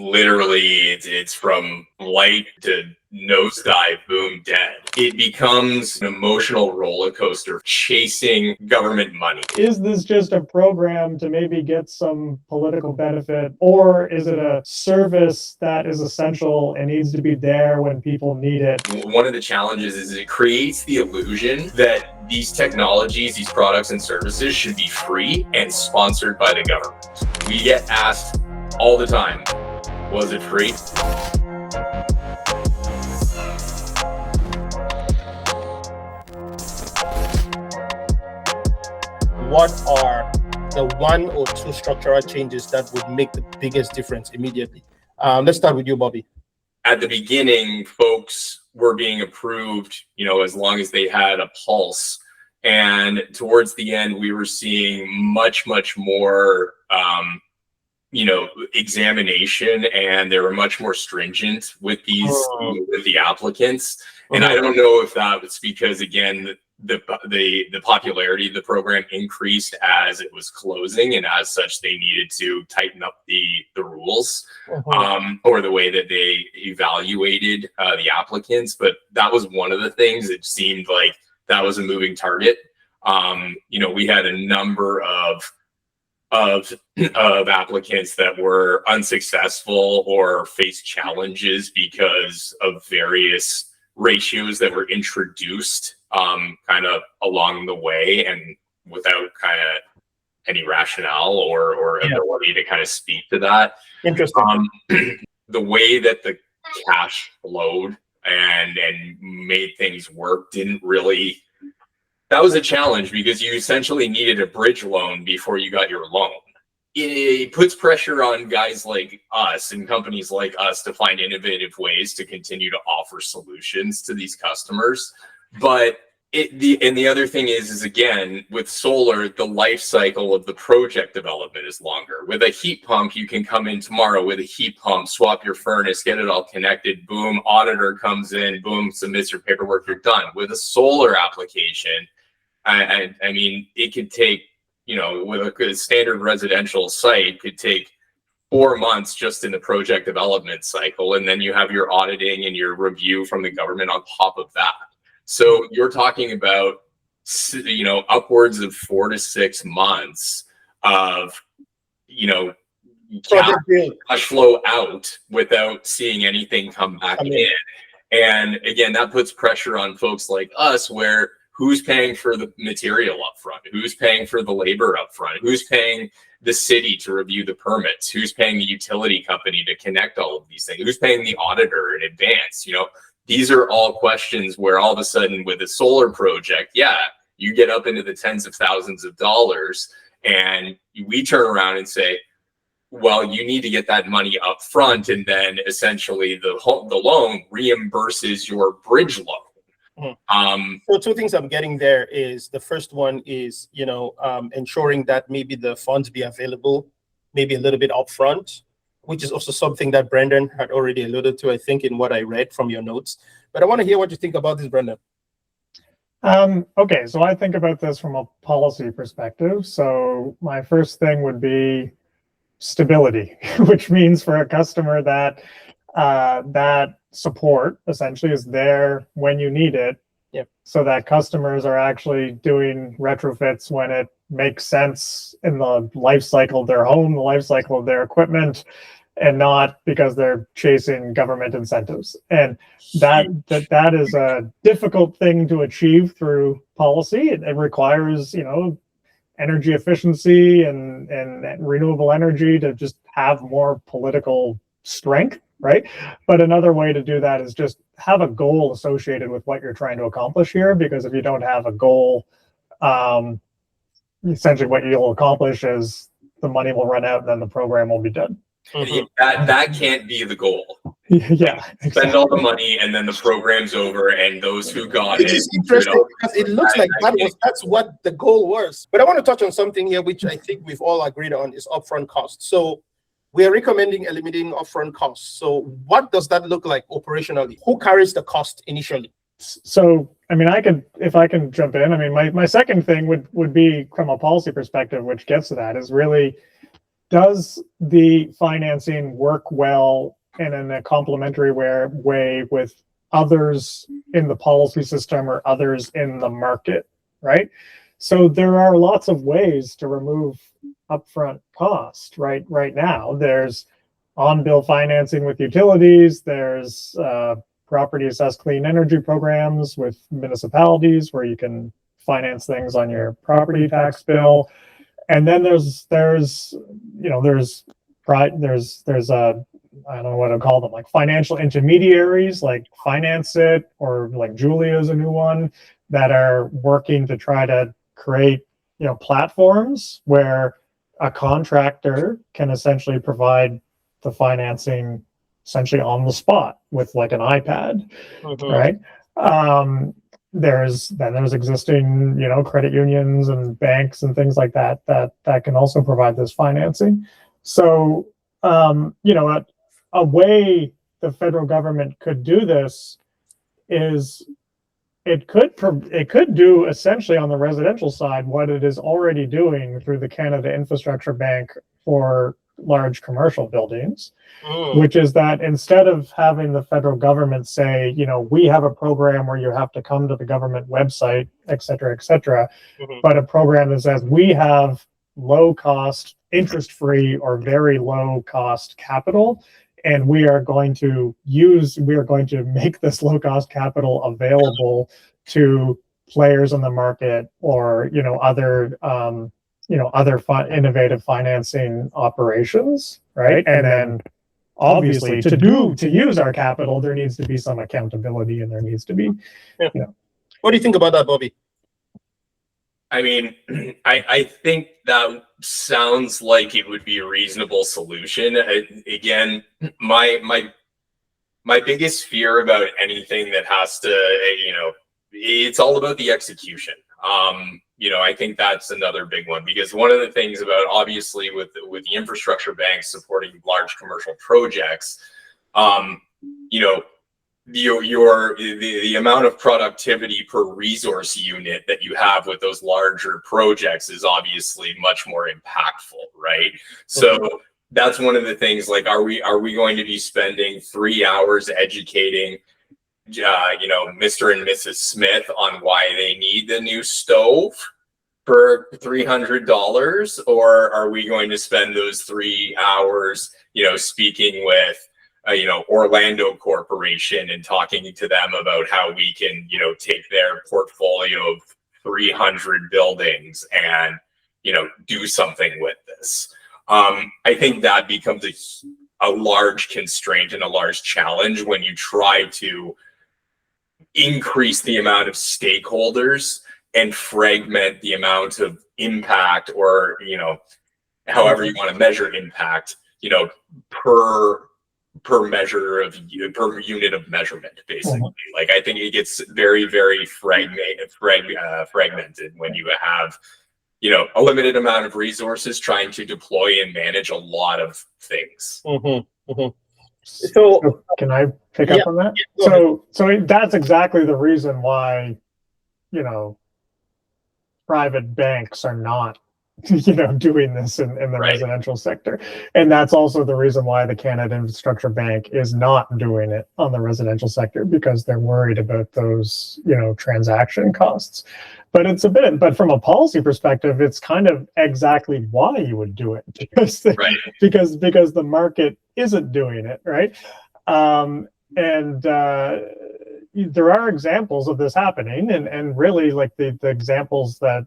literally it's from light to nosedive, boom, dead. It becomes an emotional roller coaster chasing government money. Is this just a program to maybe get some political benefit, or is it a service that is essential and needs to be there when people need it? One of the challenges is it creates the illusion that these technologies, these products and services should be free and sponsored by the government. We get asked all the time, was it free? What are the one or two structural changes that would make the biggest difference immediately? Let's start with you, Bobby. At the beginning, folks were being approved, as long as they had a pulse. And towards the end, we were seeing much, much more, examination, and they were much more stringent with these, with the applicants. And I don't know if that was because, again, the popularity of the program increased as it was closing, and as such they needed to tighten up the rules or the way that they evaluated the applicants. But that was one of the things. It seemed like that was a moving target. We had a number of applicants that were unsuccessful or faced challenges because of various ratios that were introduced kind of along the way, and without kind of any rationale or ability to kind of speak to that. Interesting. The way that the cash flowed and made things work didn't really, that was a challenge, because you essentially needed a bridge loan before you got your loan. It puts pressure on guys like us and companies like us to find innovative ways to continue to offer solutions to these customers. But the other thing is again, with solar, the life cycle of the project development is longer. With a heat pump, you can come in tomorrow with a heat pump, swap your furnace, get it all connected, boom, auditor comes in, boom, submits your paperwork, you're done. With a solar application, I mean, it could take, with a standard residential site, could take 4 months just in the project development cycle. And then you have your auditing and your review from the government on top of that. So you're talking about, upwards of 4 to 6 months of, cash flow out without seeing anything come back in. And again, that puts pressure on folks like us, where who's paying for the material up front? Who's paying for the labor up front? Who's paying the city to review the permits? Who's paying the utility company to connect all of these things? Who's paying the auditor in advance? These are all questions where all of a sudden with a solar project, you get up into the tens of thousands of dollars, and we turn around and say, well, you need to get that money up front, and then essentially the loan reimburses your bridge loan. So two things I'm getting there is, the first one is, ensuring that maybe the funds be available, maybe a little bit upfront, which is also something that Brendan had already alluded to, I think, in what I read from your notes. But I want to hear what you think about this, Brendan. Okay, so I think about this from a policy perspective. So my first thing would be stability, which means for a customer that that support essentially is there when you need it. So that customers are actually doing retrofits when it makes sense in the life cycle of their home, the life cycle of their equipment, and not because they're chasing government incentives. And that is a difficult thing to achieve through policy. It requires, energy efficiency and renewable energy to just have more political strength, right? But another way to do that is just have a goal associated with what you're trying to accomplish here, because if you don't have a goal, essentially what you'll accomplish is the money will run out and then the program will be done. That can't be the goal. Spend all the money and then the program's over, and those who got it. It's interesting because it looks like that's what the goal was. But I want to touch on something here which I think we've all agreed on, is upfront costs. So we are recommending eliminating upfront costs. So what does that look like operationally? Who carries the cost initially? So, if I can jump in, my second thing would be from a policy perspective, which gets to that, is really does the financing work well and in a complementary way with others in the policy system or others in the market, right? So there are lots of ways to remove upfront cost, right? Right now, there's on-bill financing with utilities. There's property assessed clean energy programs with municipalities where you can finance things on your property tax bill. And then there's I don't know what to call them, like financial intermediaries like Finance It, or like Julia is a new one, that are working to try to create, platforms where a contractor can essentially provide the financing essentially on the spot with like an iPad, right? There's existing, credit unions and banks and things like that can also provide this financing. So, a way the federal government could do this is it could do essentially on the residential side what it is already doing through the Canada Infrastructure Bank for large commercial buildings, which is that instead of having the federal government say, we have a program where you have to come to the government website, et cetera, but a program that says we have low cost, interest-free or very low cost capital, and we are going to make this low cost capital available to players in the market or, other innovative financing operations, right? And then obviously to use our capital, there needs to be some accountability, and there needs to be, What do you think about that, Bobby? I mean, I think that sounds like it would be a reasonable solution. Again, my biggest fear about anything that has to, it's all about the execution. I think that's another big one, because one of the things about, obviously, with the infrastructure banks supporting large commercial projects, the amount of productivity per resource unit that you have with those larger projects is obviously much more impactful, right? So that's one of the things, like, are we going to be spending 3 hours educating Mr. and Mrs. Smith on why they need the new stove for $300, or are we going to spend those 3 hours speaking with Orlando Corporation and talking to them about how we can take their portfolio of 300 buildings and do something with this? I think that becomes a large constraint and a large challenge when you try to increase the amount of stakeholders and fragment the amount of impact, or however you want to measure impact, per unit of measurement, basically. Like, I think it gets very, very fragmented when you have a limited amount of resources trying to deploy and manage a lot of things. So can I pick up on that? So that's exactly the reason why, private banks are not, doing this in the residential sector. And that's also the reason why the Canada Infrastructure Bank is not doing it on the residential sector, because they're worried about those, transaction costs. But but from a policy perspective, it's kind of exactly why you would do it, because the market isn't doing it, right? There are examples of this happening, and really, like the examples that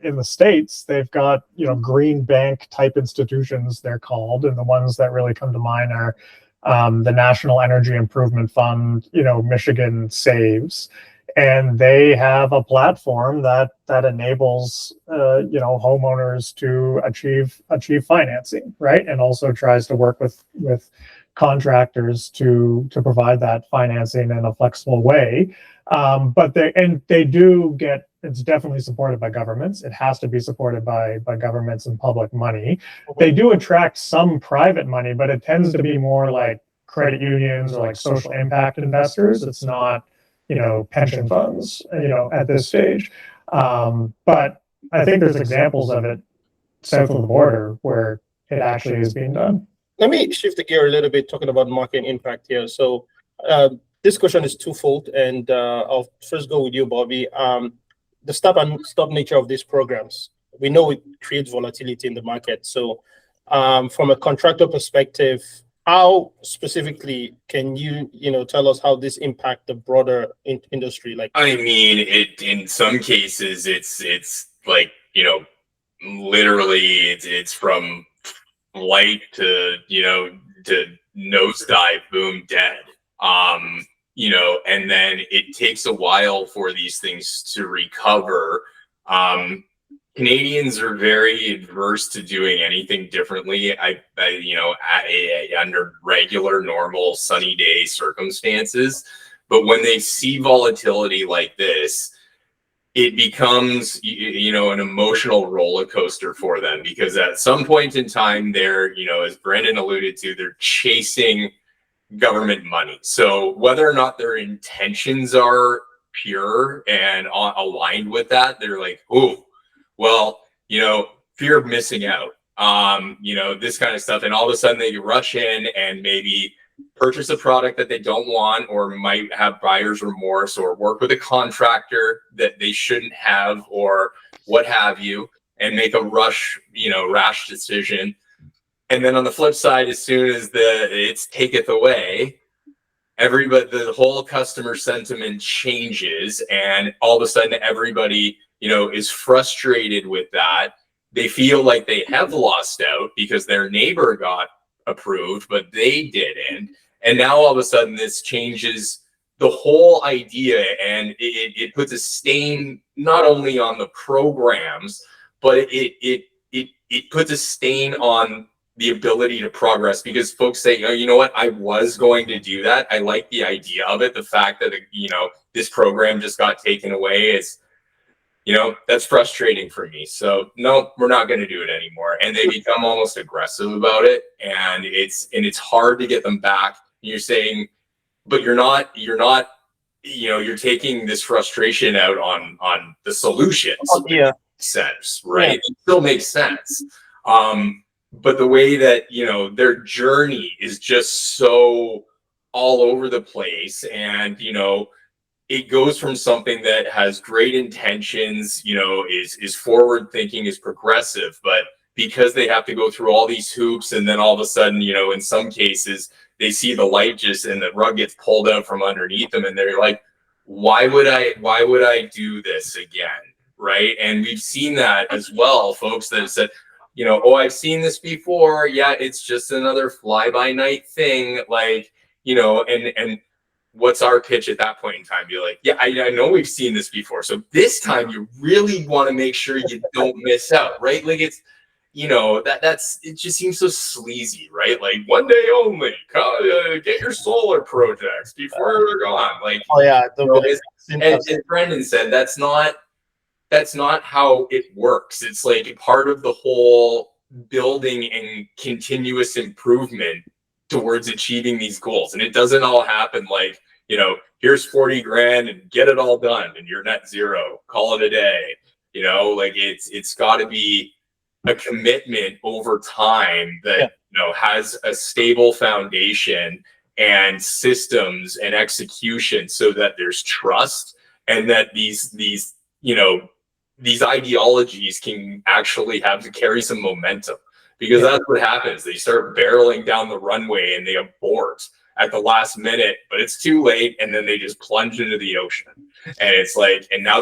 in the States, they've got, green bank type institutions, they're called, and the ones that really come to mind are the National Energy Improvement Fund, Michigan Saves, and they have a platform that enables homeowners to achieve financing, right? And also tries to work with contractors to provide that financing in a flexible way. But they do get, it's definitely supported by governments. It has to be supported by governments and public money. They do attract some private money, but it tends to be more like credit unions or like social impact investors. It's not, pension funds, at this stage. But I think there's examples of it south of the border where, it actually is being done. Let me shift the gear a little bit, talking about market impact here. So this question is twofold, and I'll first go with you, Bobby. The stop and stop nature of these programs, we know it creates volatility in the market. So from a contractor perspective, how specifically can you tell us how this impact the broader industry? Like, I mean, it in some cases it's like, literally it's from light to to nosedive, boom, dead. And then it takes a while for these things to recover. Canadians are very adverse to doing anything differently. Under regular, normal, sunny day circumstances, but when they see volatility like this, it becomes, an emotional roller coaster for them, because at some point in time, they're, as Brendan alluded to, they're chasing government money. So whether or not their intentions are pure and aligned with that, they're like, oh, well, fear of missing out, this kind of stuff. And all of a sudden they rush in and maybe purchase a product that they don't want, or might have buyer's remorse, or work with a contractor that they shouldn't have, or what have you, and make a rash decision. And then on the flip side, as soon as it's taketh away, the whole customer sentiment changes, and all of a sudden everybody, is frustrated with that. They feel like they have lost out because their neighbor got approved, but they didn't. And now all of a sudden this changes the whole idea, and it puts a stain not only on the programs, but it puts a stain on the ability to progress, because folks say, oh, you know what, I was going to do that. I like the idea of it. The fact that, this program just got taken away is, that's frustrating for me. So no, we're not going to do it anymore. And they become almost aggressive about it. And it's hard to get them back. You're saying, but you're taking this frustration out on the solutions. Oh, yeah. Sense, right? Yeah. It still makes sense. But the way that, their journey is just so all over the place, and, it goes from something that has great intentions, is forward thinking, is progressive, but because they have to go through all these hoops, and then all of a sudden, in some cases, they see the light and the rug gets pulled out from underneath them, and they're like, why would I do this again? Right? And we've seen that as well, folks that have said, oh, I've seen this before. Yeah, it's just another fly-by-night thing. Like, and what's our pitch at that point in time? Be like, yeah, I know we've seen this before. So this time you really want to make sure you don't miss out, right? Like it's, it just seems so sleazy, right? Like one day only, get your solar projects before they're gone. Like, oh yeah, as Brendan said, that's not how it works. It's like part of the whole building and continuous improvement towards achieving these goals. And it doesn't all happen like, here's 40 grand and get it all done and you're net zero, call it a day. Like it's got to be a commitment over time that, has a stable foundation and systems and execution, so that there's trust, and that these ideologies can actually have to carry some momentum, because that's what happens. They start barreling down the runway and they abort at the last minute, but it's too late. And then they just plunge into the ocean. And it's like, and now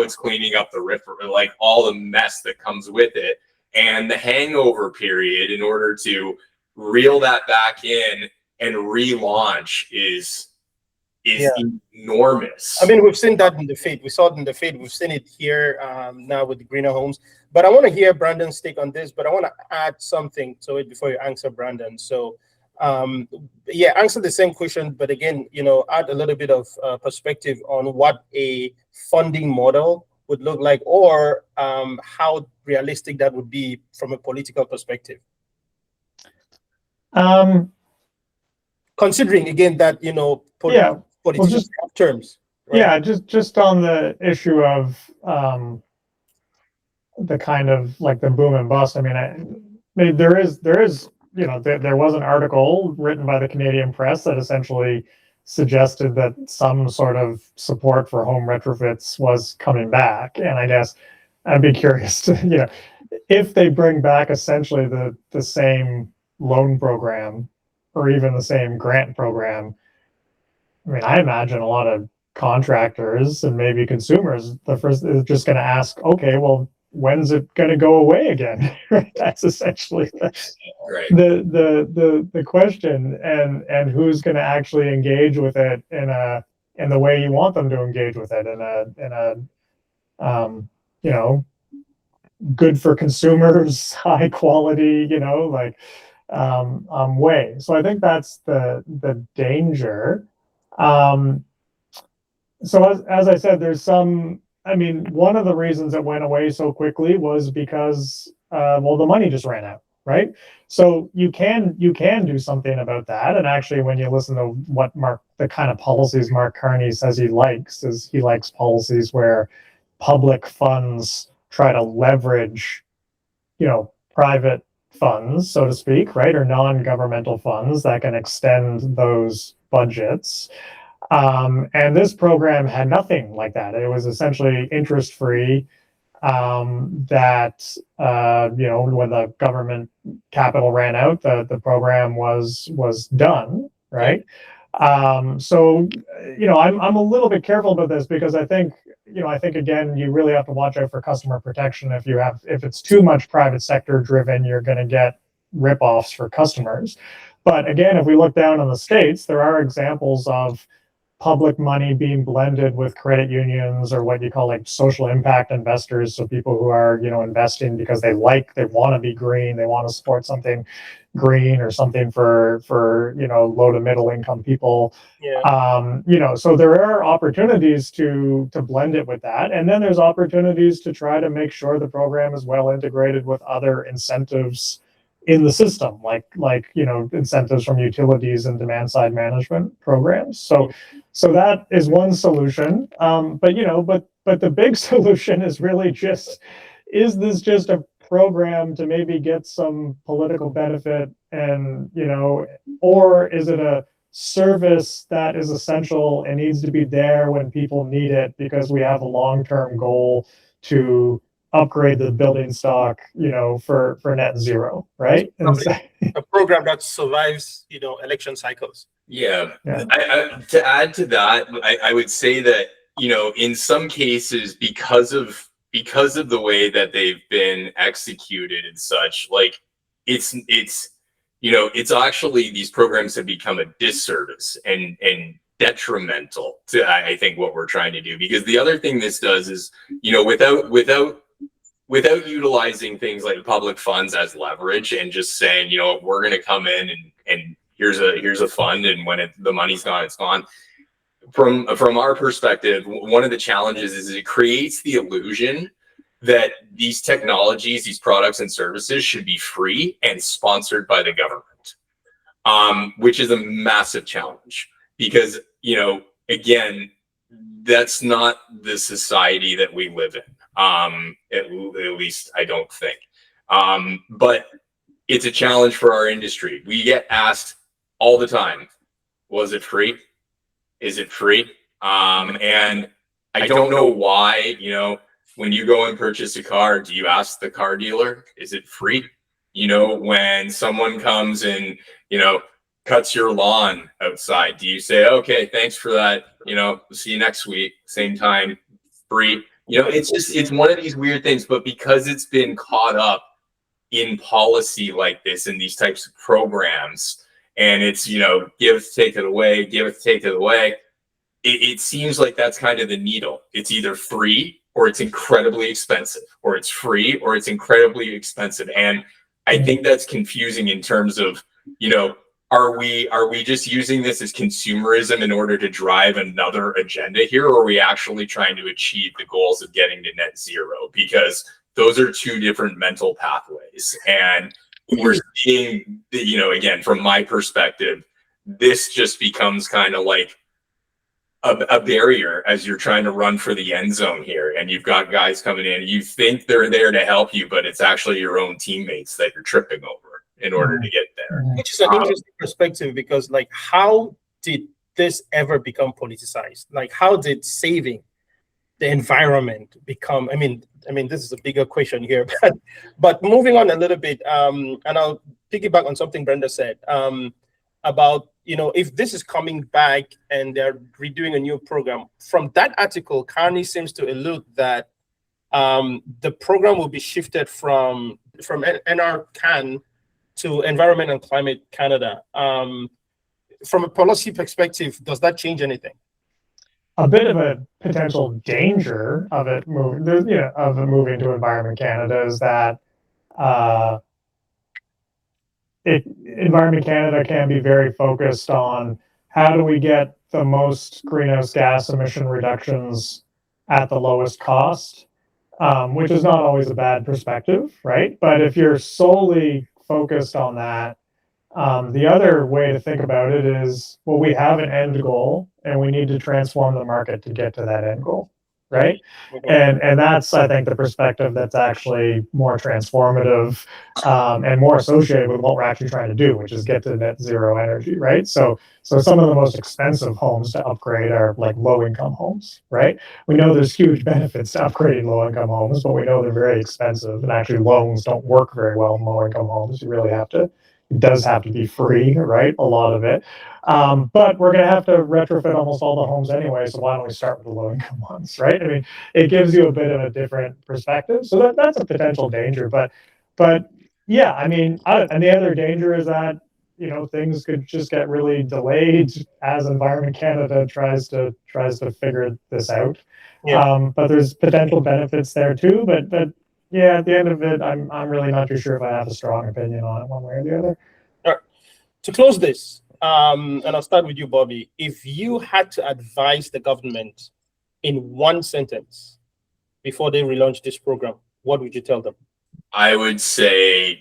it's cleaning up the river, like all the mess that comes with it. And the hangover period in order to reel that back in and relaunch is enormous. I mean, we've seen that in the Fed. We saw it in the Fed. We've seen it here now with the greener homes. But I want to hear Brandon's take on this, but I want to add something to it before you answer, Brandon. So, answer the same question, but again, add a little bit of perspective on what a funding model would look like, or how realistic that would be from a political perspective. Considering again that political terms. Right? Yeah, just on the issue of the kind of like the boom and bust. I mean, I mean, there is, there was an article written by the Canadian Press that essentially suggested that some sort of support for home retrofits was coming back. And I guess I'd be curious to, if they bring back essentially the same loan program or even the same grant program. I mean, I imagine a lot of contractors and maybe consumers, the first is just going to ask, okay, well, when's it going to go away again? Right? That's essentially Right. the question, and who's going to actually engage with it in the way you want them to engage with it, in a good for consumers, high quality, way. So I think that's the danger. So as I said, there's one of the reasons it went away so quickly was because, the money just ran out, right? So you can do something about that. And actually, when you listen to what the kind of policies Mark Carney says he likes, is he likes policies where public funds try to leverage, private funds, so to speak, right? Or non-governmental funds that can extend those budgets. And this program had nothing like that. It was essentially interest-free, that, when the government capital ran out, the program was done, right? So, I'm a little bit careful about this because I think again, you really have to watch out for customer protection. If it's too much private sector driven, you're going to get ripoffs for customers. But again, if we look down in the States, there are examples of public money being blended with credit unions or what you call like social impact investors. So people who are, investing because they want to be green, they want to support something green or something for low to middle income people. Yeah. So there are opportunities to blend it with that. And then there's opportunities to try to make sure the program is well integrated with other incentives in the system, like incentives from utilities and demand side management programs. So that is one solution. But the big solution is really is this just a program to maybe get some political benefit, and or is it a service that is essential and needs to be there when people need it because we have a long-term goal to upgrade the building stock, for net zero, right? And a program that survives, election cycles. Yeah. To add to that, I would say that, in some cases, because of the way that they've been executed and such, like it's actually, these programs have become a disservice and detrimental to, I think, what we're trying to do. Because the other thing this does is, without utilizing things like public funds as leverage and just saying, we're going to come in and here's a fund, and when the money's gone, it's gone. From our perspective, one of the challenges is it creates the illusion that these technologies, these products and services should be free and sponsored by the government, which is a massive challenge because, again, that's not the society that we live in. At least I don't think. But it's a challenge for our industry. We get asked all the time, was it free? Is it free? And I don't know why, when you go and purchase a car, do you ask the car dealer, is it free? When someone comes and, cuts your lawn outside, do you say, okay, thanks for that, see you next week, same time, free? It's one of these weird things, but because it's been caught up in policy like this, in these types of programs, and it's, give, take it away, give, take it away, it seems like that's kind of the needle. It's either free or it's incredibly expensive, or it's free or it's incredibly expensive. And I think that's confusing in terms of, are we just using this as consumerism in order to drive another agenda here, or are we actually trying to achieve the goals of getting to net zero? Because those are two different mental pathways. And we're seeing, again, from my perspective, this just becomes kind of like a barrier as you're trying to run for the end zone here, and you've got guys coming in. You think they're there to help you, but it's actually your own teammates that you're tripping over in order to get there. Which is an interesting perspective, because like, how did this ever become politicized? Like, how did saving the environment become? I mean, this is a bigger question here, but moving on a little bit, and I'll piggyback on something Brenda said about, if this is coming back and they're redoing a new program. From that article, Carney seems to allude that the program will be shifted from NRCan to Environment and Climate Canada. From a policy perspective, does that change anything? A bit of a potential danger of it moving to Environment Canada is that Environment Canada can be very focused on how do we get the most greenhouse gas emission reductions at the lowest cost, which is not always a bad perspective, right? But if you're solely focused on that, the other way to think about it is, well, we have an end goal and we need to transform the market to get to that end goal, right? And that's, I think, the perspective that's actually more transformative and more associated with what we're actually trying to do, which is get to net zero energy, right? So some of the most expensive homes to upgrade are like low-income homes, right? We know there's huge benefits to upgrading low-income homes, but we know they're very expensive, and actually loans don't work very well in low-income homes. You really have to. It does have to be free, right? A lot of it. But we're going to have to retrofit almost all the homes anyway, so why don't we start with the low-income ones, right? I mean, it gives you a bit of a different perspective. So that's a potential danger. But yeah, I mean, and the other danger is that, things could just get really delayed as Environment Canada tries to figure this out. Yeah. But there's potential benefits there too. But yeah, at the end of it, I'm really not too sure if I have a strong opinion on it one way or the other. All right. To close this, and I'll start with you, Bobby. If you had to advise the government in one sentence before they relaunch this program, what would you tell them? I would say,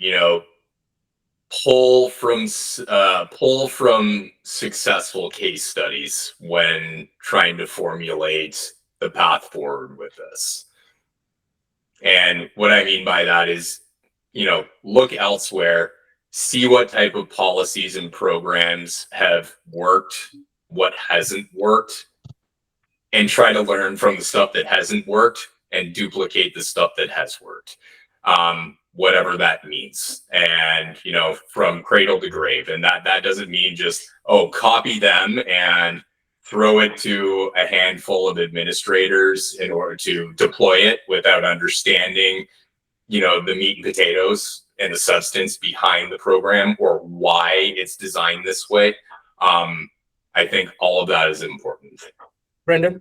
pull from successful case studies when trying to formulate the path forward with this. And what I mean by that is, look elsewhere, see what type of policies and programs have worked, what hasn't worked, and try to learn from the stuff that hasn't worked and duplicate the stuff that has worked, whatever that means. And, from cradle to grave. And that doesn't mean just, copy them and throw it to a handful of administrators in order to deploy it without understanding, the meat and potatoes and the substance behind the program or why it's designed this way. I think all of that is important. Brendan?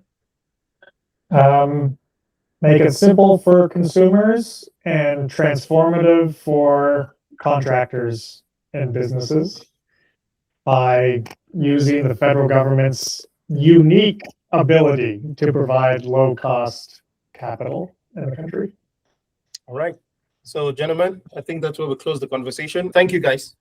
Make it simple for consumers and transformative for contractors and businesses by using the federal government's unique ability to provide low-cost capital in the country. All right. So, gentlemen, I think that's where we close the conversation. Thank you, guys.